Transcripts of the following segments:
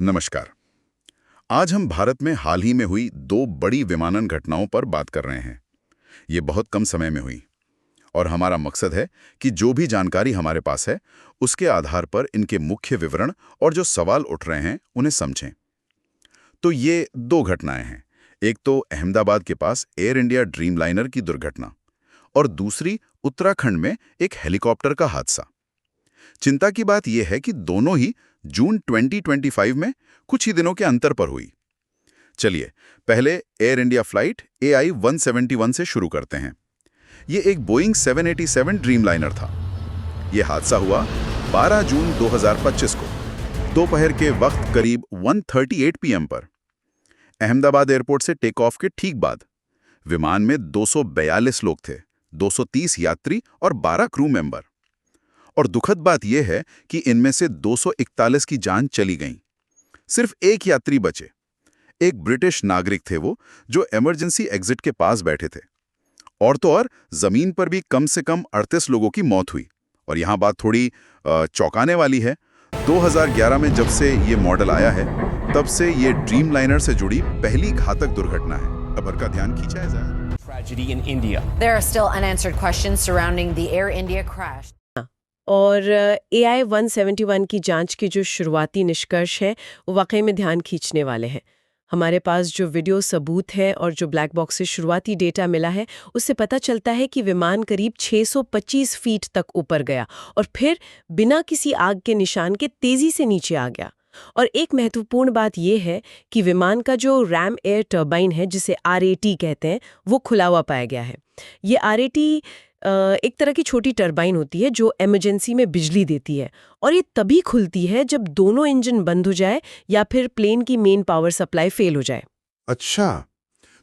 नमस्कार। आज हम भारत में हाल ही में हुई दो बड़ी विमानन घटनाओं पर बात कर रहे हैं। ये बहुत कम समय में हुई और हमारा मकसद है कि जो भी जानकारी हमारे पास है उसके आधार पर इनके मुख्य विवरण और जो सवाल उठ रहे हैं उन्हें समझें। तो ये दो घटनाएं हैं। एक तो अहमदाबाद के पास एयर इंडिया ड्रीमलाइनर की दुर्घटना और दूसरी उत्तराखंड में एक हेलीकॉप्टर का हादसा। चिंता की बात यह है कि दोनों ही जून 2025 में कुछ ही दिनों के अंतर पर हुई। चलिए पहले एयर इंडिया फ्लाइट AI 171 से शुरू करते हैं। ये एक बोइंग 787 ड्रीमलाइनर था। ये हादसा हुआ 12 जून 2025 को दोपहर के वक्त करीब 1:38 PM पर अहमदाबाद एयरपोर्ट से टेक ऑफ के ठीक बाद। विमान में 242 लोग थे, 230 यात्री और 12 क्रू मेंबर। और दुखद बात यह है कि इनमें से 241 की जान चली गई। सिर्फ एक यात्री बचे। एक ब्रिटिश नागरिक थे वो, जो इमरजेंसी एग्जिट के पास बैठे थे। और तो और जमीन पर भी कम से कम 38 लोगों की मौत हुई। और यहाँ बात थोड़ी चौंकाने वाली है। 2011 में जब से ये मॉडल आया है, तब से ये ड्रीमलाइनर से जुड़ी पहली घातक दुर्घटना है। खबर का ध्यान खींचा जाए। Tragedy in India. There are still unanswered questions surrounding the Air India crash. और AI 171 की जांच के जो शुरुआती निष्कर्ष हैं वो वाकई में ध्यान खींचने वाले हैं। हमारे पास जो वीडियो सबूत है और जो ब्लैक बॉक्स से शुरुआती डेटा मिला है, उससे पता चलता है कि विमान करीब 625 फीट तक ऊपर गया और फिर बिना किसी आग के निशान के तेजी से नीचे आ गया। और एक महत्वपूर्ण बात यह है कि विमान का जो रैम एयर टर्बाइन है, जिसे RAT कहते हैं, वो खुला हुआ पाया गया है। ये RAT एक तरह की छोटी टरबाइन होती है जो इमरजेंसी में बिजली देती है, और ये तभी खुलती है जब दोनों इंजन बंद हो जाए या फिर प्लेन की मेन पावर सप्लाई फेल हो जाए। अच्छा,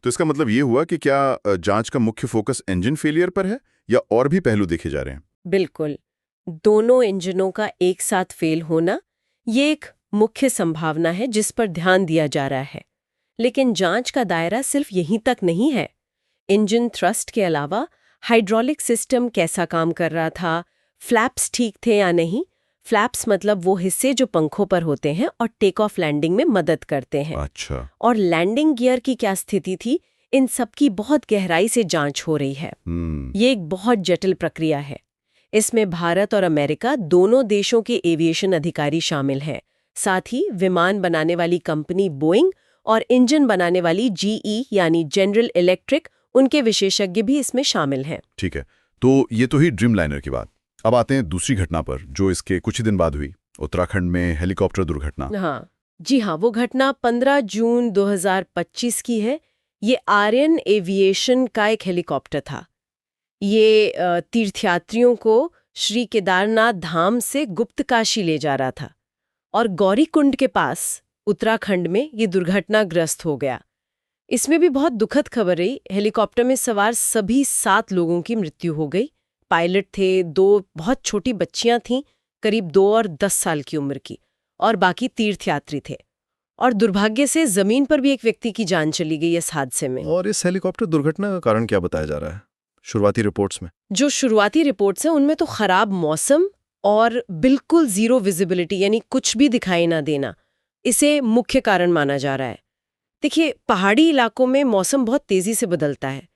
तो इसका मतलब ये हुआ कि क्या जांच का मुख्य फोकस इंजन फेलियर पर है या और भी पहलू देखे जा रहे हैं? बिल्कुल, दोनों इंजनों का एक साथ फेल होना ये एक मुख्य संभावना है जिस पर ध्यान दिया जा रहा है। लेकिन जांच का दायरा सिर्फ यहीं तक नहीं है। इंजन थ्रस्ट के अलावा हाइड्रोलिक सिस्टम कैसा काम कर रहा था, फ्लैप्स ठीक थे या नहीं। फ्लैप्स मतलब वो हिस्से जो पंखों पर होते हैं और टेक ऑफ लैंडिंग में मदद करते हैं। अच्छा। और लैंडिंग गियर की क्या स्थिति थी, इन सब की बहुत गहराई से जांच हो रही है। ये एक बहुत जटिल प्रक्रिया है। इसमें भारत और अमेरिका दोनों देशों के एविएशन अधिकारी शामिल हैं। साथ ही विमान बनाने वाली कंपनी बोइंग और इंजन बनाने वाली GE यानी जनरल इलेक्ट्रिक, उनके विशेषज्ञ भी इसमें शामिल हैं। ठीक है, तो ये तो ही ड्रीमलाइनर की बात। अब आते हैं दूसरी घटना पर जो इसके कुछ ही दिन बाद हुई, उत्तराखंड में हेलीकॉप्टर दुर्घटना। हाँ जी हाँ, वो घटना 15 जून 2025 की है। ये आर्यन एविएशन का एक हेलीकॉप्टर था। ये तीर्थयात्रियों को श्री केदारनाथ धाम से गुप्तकाशी ले जा रहा था और गौरीकुंड के पास उत्तराखंड में ये दुर्घटनाग्रस्त हो गया। इसमें भी बहुत दुखद खबर रही। हेलीकॉप्टर में सवार सभी 7 लोगों की मृत्यु हो गई। पायलट थे, 2 बहुत छोटी बच्चियां थीं, करीब 2 और 10 साल की उम्र की, और बाकी तीर्थयात्री थे। और दुर्भाग्य से जमीन पर भी एक व्यक्ति की जान चली गई इस हादसे में। और इस हेलीकॉप्टर दुर्घटना का कारण क्या बताया जा रहा है शुरुआती रिपोर्ट्स में? जो शुरुआती रिपोर्ट्स हैं उनमें तो खराब मौसम और बिल्कुल जीरो विजिबिलिटी, यानी कुछ भी दिखाई ना देना, इसे मुख्य कारण माना जा रहा है। देखिए, पहाड़ी इलाकों में मौसम बहुत तेजी से बदलता है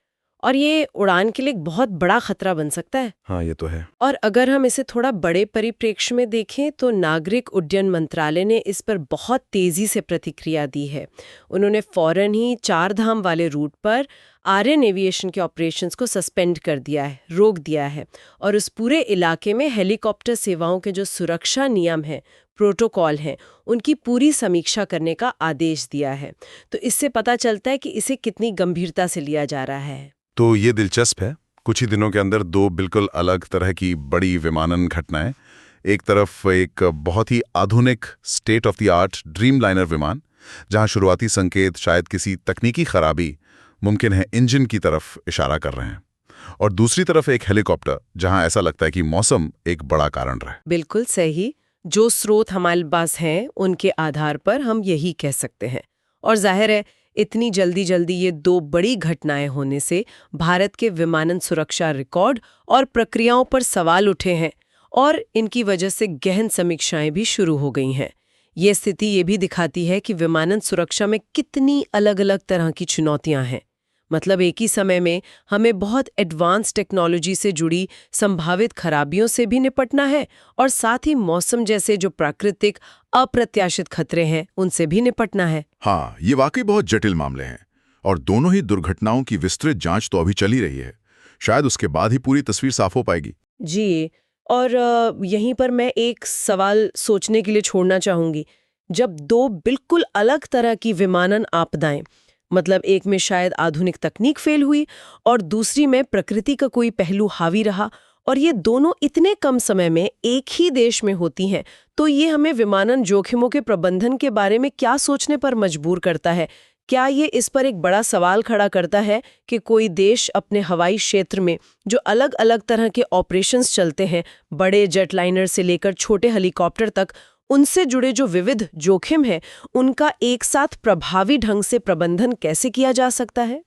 और ये उड़ान के लिए एक बहुत बड़ा खतरा बन सकता है। हाँ, ये तो है। और अगर हम इसे थोड़ा बड़े परिप्रेक्ष्य में देखें तो नागरिक उड्डयन मंत्रालय ने इस पर बहुत तेजी से प्रतिक्रिया दी है। उन्होंने फौरन ही 4 धाम वाले रूट पर आर्यन एविएशन के ऑपरेशंस को सस्पेंड कर दिया है, रोक दिया है, और उस पूरे इलाके में हेलीकॉप्टर सेवाओं के जो सुरक्षा नियम हैं, प्रोटोकॉल हैं, उनकी पूरी समीक्षा करने का आदेश दिया है। तो इससे पता चलता है कि इसे कितनी गंभीरता से लिया जा रहा है। तो ये दिलचस्प है। कुछ ही दिनों के अंदर दो बिल्कुल अलग तरह की बड़ी विमानन घटनाएं। एक तरफ एक बहुत ही आधुनिक state of the art Dreamliner विमान, जहां शुरुआती संकेत शायद किसी तकनीकी खराबी, मुमकिन है इंजन की तरफ इशारा कर रहे हैं, और दूसरी तरफ एक हेलीकॉप्टर जहां ऐसा लगता है कि मौसम एक बड़ा कारण रहा। बिल्कुल सही। जो स्रोत हमारे पास हैं उनके आधार पर हम यही कह सकते हैं। और जाहिर है, इतनी जल्दी ये 2 बड़ी घटनाएं होने से भारत के विमानन सुरक्षा रिकॉर्ड और प्रक्रियाओं पर सवाल उठे हैं और इनकी वजह से गहन समीक्षाएं भी शुरू हो गई हैं। ये स्थिति ये भी दिखाती है कि विमानन सुरक्षा में कितनी अलग-अलग तरह की चुनौतियां हैं। मतलब एक ही समय में हमें बहुत एडवांस टेक्नोलॉजी से जुड़ी संभावित खराबियों से भी निपटना है और साथ ही मौसम जैसे जो प्राकृतिक अप्रत्याशित खतरे हैं उनसे भी निपटना है। हाँ, ये वाकई बहुत जटिल मामले हैं और दोनों ही दुर्घटनाओं की विस्तृत जांच तो अभी चल ही रही है। शायद उसके बाद ही पूरी तस्वीर साफ हो पाएगी। जी, और यहीं पर मैं एक सवाल सोचने के लिए छोड़ना चाहूंगी। जब दो बिल्कुल अलग तरह की विमानन आपदाएं, मतलब एक में शायद आधुनिक तकनीक फेल हुई और दूसरी में प्रकृति का कोई पहलू हावी रहा, और ये दोनों इतने कम समय में एक ही देश में होती हैं, तो ये हमें विमानन जोखिमों के प्रबंधन के बारे में क्या सोचने पर मजबूर करता है? क्या ये इस पर एक बड़ा सवाल खड़ा करता है कि कोई देश अपने हवाई क्षेत्र में जो अलग अलग तरह के ऑपरेशंस चलते हैं, बड़े जेटलाइनर से लेकर छोटे हेलीकॉप्टर तक, उनसे जुड़े जो विविध जोखिम हैं, उनका एक साथ प्रभावी ढंग से प्रबंधन कैसे किया जा सकता है?